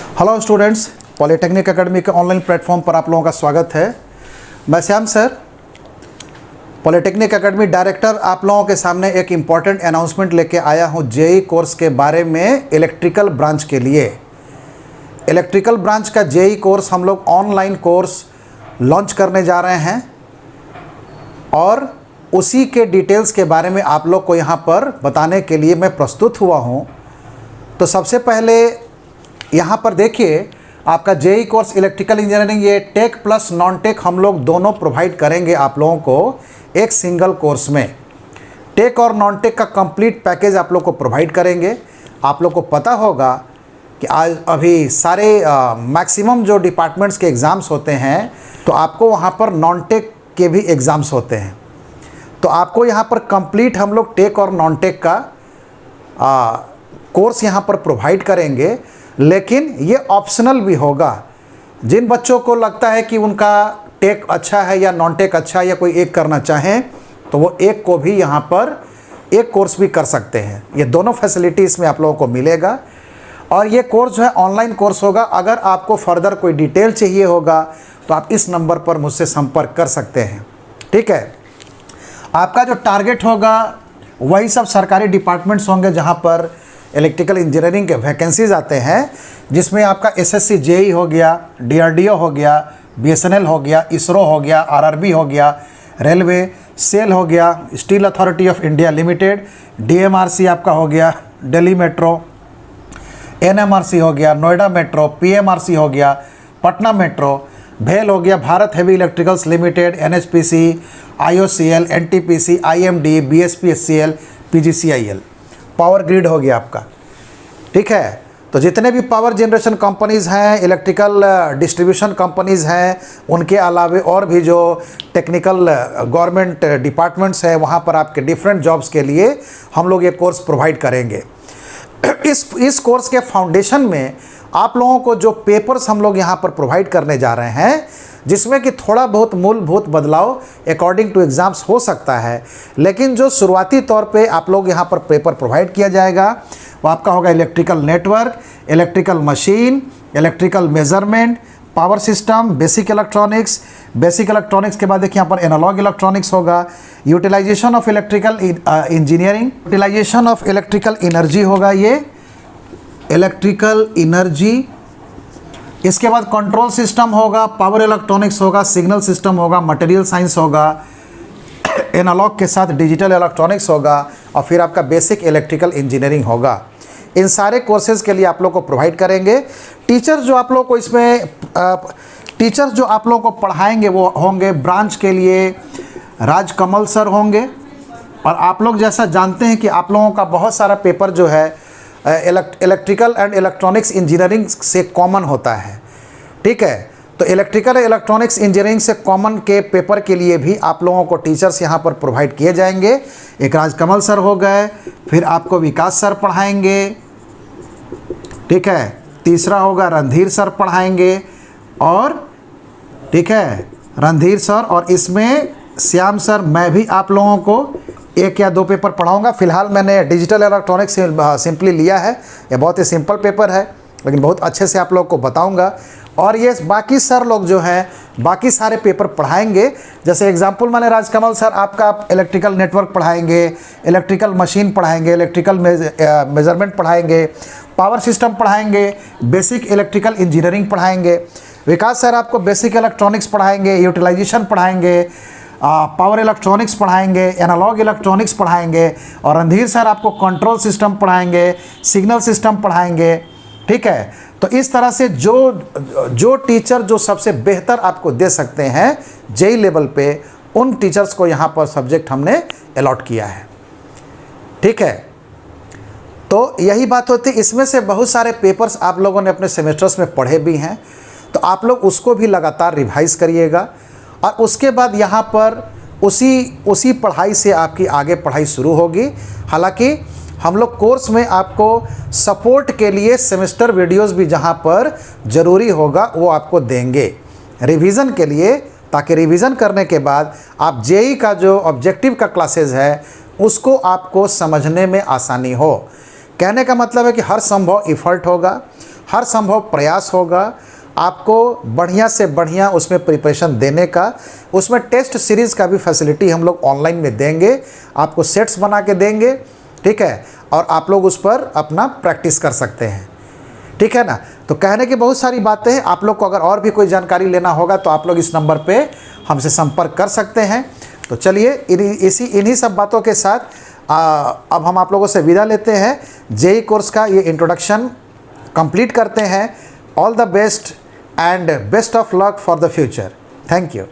Hello students, polytechnic academy के online platform पर आप लोगों का स्वागत है। मैं Shyam sir, polytechnic academy director, आप लोगों के सामने एक इम्पॉर्टेंट अनाउंसमेंट लेके आया हूं जेई कोर्स के बारे में। इलेक्ट्रिकल ब्रांच के लिए इलेक्ट्रिकल ब्रांच का जेई कोर्स हम लोग ऑनलाइन कोर्स लॉन्च करने जा रहे हैं और उसी के डिटेल्स के बारे में आप लोग को यहाँ पर बताने के लिए मैं प्रस्तुत हुआ हूँ। तो सबसे पहले यहाँ पर देखिए, आपका जेई कोर्स इलेक्ट्रिकल इंजीनियरिंग, ये टेक प्लस नॉन टेक हम लोग दोनों प्रोवाइड करेंगे आप लोगों को एक सिंगल कोर्स में। टेक और नॉन टेक का कंप्लीट पैकेज आप लोग को प्रोवाइड करेंगे। आप लोग को पता होगा कि आज अभी सारे मैक्सिमम जो डिपार्टमेंट्स के एग्ज़ाम्स होते हैं, तो आपको वहाँ पर नॉन टेक के भी एग्ज़ाम्स होते हैं। तो आपको यहाँ पर कंप्लीट हम लोग टेक और नॉन टेक का कोर्स यहाँ पर प्रोवाइड करेंगे, लेकिन ये ऑप्शनल भी होगा। जिन बच्चों को लगता है कि उनका टेक अच्छा है या नॉन टेक अच्छा है या कोई एक करना चाहें, तो वो एक को भी यहाँ पर एक कोर्स भी कर सकते हैं। ये दोनों फैसिलिटी इसमें आप लोगों को मिलेगा और ये कोर्स जो है ऑनलाइन कोर्स होगा। अगर आपको फर्दर कोई डिटेल चाहिए होगा तो आप इस नंबर पर मुझसे संपर्क कर सकते हैं। ठीक है, आपका जो टारगेट होगा वही सब सरकारी डिपार्टमेंट्स होंगे जहाँ पर इलेक्ट्रिकल इंजीनियरिंग के वैकेंसीज आते हैं, जिसमें आपका एसएससी जेई हो गया, डीआरडीओ हो गया, बीएसएनएल हो गया, इसरो हो गया, आरआरबी हो गया, रेलवे, सेल हो गया, steel authority of India limited, DMRC आपका हो गया, दिल्ली मेट्रो, एनएमआरसी हो गया, नोएडा मेट्रो, पीएमआरसी हो गया, पटना मेट्रो, भेल हो गया, Bharat heavy electricals limited, NHPC, IOCL, NTPC, IMD, BSPSCL, PGCIL, power grid हो गया आपका। ठीक है, तो जितने भी पावर जनरेशन कंपनीज़ हैं, इलेक्ट्रिकल डिस्ट्रीब्यूशन कंपनीज़ हैं, उनके अलावे और भी जो टेक्निकल गवर्नमेंट डिपार्टमेंट्स हैं, वहाँ पर आपके डिफरेंट जॉब्स के लिए हम लोग ये कोर्स प्रोवाइड करेंगे। इस कोर्स के फाउंडेशन में आप लोगों को जो पेपर्स हम लोग यहाँ पर प्रोवाइड करने जा रहे हैं, जिसमें कि थोड़ा बहुत मूलभूत बदलाव अकॉर्डिंग टू एग्ज़ाम्स हो सकता है, लेकिन जो शुरुआती तौर पे आप लोग यहाँ पर पेपर प्रोवाइड किया जाएगा वो आपका होगा electrical network, electrical machine, electrical measurement, power system, basic electronics. Basic electronics के बाद देखिए यहाँ पर एनालॉग इलेक्ट्रॉनिक्स होगा, utilisation of electrical engineering, utilisation of electrical energy होगा, ये इलेक्ट्रिकल एनर्जी। इसके बाद कंट्रोल सिस्टम होगा, पावर इलेक्ट्रॉनिक्स होगा, सिग्नल सिस्टम होगा, मटेरियल साइंस होगा, एनालॉग के साथ डिजिटल इलेक्ट्रॉनिक्स होगा और फिर आपका बेसिक इलेक्ट्रिकल इंजीनियरिंग होगा। इन सारे कोर्सेज़ के लिए आप लोग को प्रोवाइड करेंगे। टीचर जो आप लोग को इसमें टीचर्स जो आप लोग को पढ़ाएंगे वो होंगे ब्रांच के लिए राजकमल सर होंगे। और आप लोग जैसा जानते हैं कि आप लोगों का बहुत सारा पेपर जो है इलेक्ट्रिकल एंड इलेक्ट्रॉनिक्स इंजीनियरिंग से कॉमन होता है। ठीक है, तो इलेक्ट्रिकल इलेक्ट्रॉनिक्स इंजीनियरिंग से कॉमन के पेपर के लिए भी आप लोगों को टीचर्स यहाँ पर प्रोवाइड किए जाएंगे। एक राजकमल सर हो गए, फिर आपको विकास सर पढ़ाएंगे। ठीक है, तीसरा होगा रणधीर सर पढ़ाएंगे और ठीक है रणधीर सर, और इसमें श्याम सर, मैं भी आप लोगों को एक या दो पेपर पढ़ाऊंगा। फिलहाल मैंने डिजिटल इलेक्ट्रॉनिक्स सिंपली लिया है। ये बहुत ही सिंपल पेपर है, लेकिन बहुत अच्छे से आप लोग को बताऊंगा। और ये बाकी सर लोग जो हैं बाकी सारे पेपर पढ़ाएंगे। जैसे एग्जांपल मैंने राजकमल सर आपका इलेक्ट्रिकल नेटवर्क पढ़ाएंगे, इलेक्ट्रिकल मशीन पढ़ाएंगे, इलेक्ट्रिकल मेजरमेंट पढ़ाएंगे, पावर सिस्टम पढ़ाएंगे, बेसिक इलेक्ट्रिकल इंजीनियरिंग पढ़ाएंगे। विकास सर आपको बेसिक इलेक्ट्रॉनिक्स पढ़ाएंगे, यूटिलाइजेशन पढ़ाएंगे, पावर इलेक्ट्रॉनिक्स पढ़ाएंगे, एनालॉग इलेक्ट्रॉनिक्स पढ़ाएंगे, और रणधीर सर आपको कंट्रोल सिस्टम पढ़ाएंगे, सिग्नल सिस्टम पढ़ाएंगे। ठीक है, तो इस तरह से जो टीचर जो सबसे बेहतर आपको दे सकते हैं जेई लेवल पे, उन टीचर्स को यहाँ पर सब्जेक्ट हमने अलॉट किया है। ठीक है, तो यही बात होती है। इसमें से बहुत सारे पेपर्स आप लोगों ने अपने सेमेस्टर्स में पढ़े भी हैं, तो आप लोग उसको भी लगातार रिवाइज करिएगा और उसके बाद यहाँ पर उसी पढ़ाई से आपकी आगे पढ़ाई शुरू होगी। हालांकि हम लोग कोर्स में आपको सपोर्ट के लिए सेमेस्टर वीडियोस भी जहाँ पर ज़रूरी होगा वो आपको देंगे रिवीजन के लिए, ताकि रिवीजन करने के बाद आप जेई का जो ऑब्जेक्टिव का क्लासेस है उसको आपको समझने में आसानी हो। कहने का मतलब है कि हर संभव एफर्ट होगा, हर संभव प्रयास होगा आपको बढ़िया से बढ़िया उसमें प्रिपरेशन देने का। उसमें टेस्ट सीरीज़ का भी फैसिलिटी हम लोग ऑनलाइन में देंगे, आपको सेट्स बना के देंगे, ठीक है, और आप लोग उस पर अपना प्रैक्टिस कर सकते हैं, ठीक है ना। तो कहने की बहुत सारी बातें हैं। आप लोग को अगर और भी कोई जानकारी लेना होगा तो आप लोग इस नंबर पे हमसे संपर्क कर सकते हैं। तो चलिए इन्हीं सब बातों के साथ अब हम आप लोगों से विदा लेते हैं। जेई कोर्स का ये इंट्रोडक्शन कंप्लीट करते हैं। All the best and best of luck for the future. Thank you.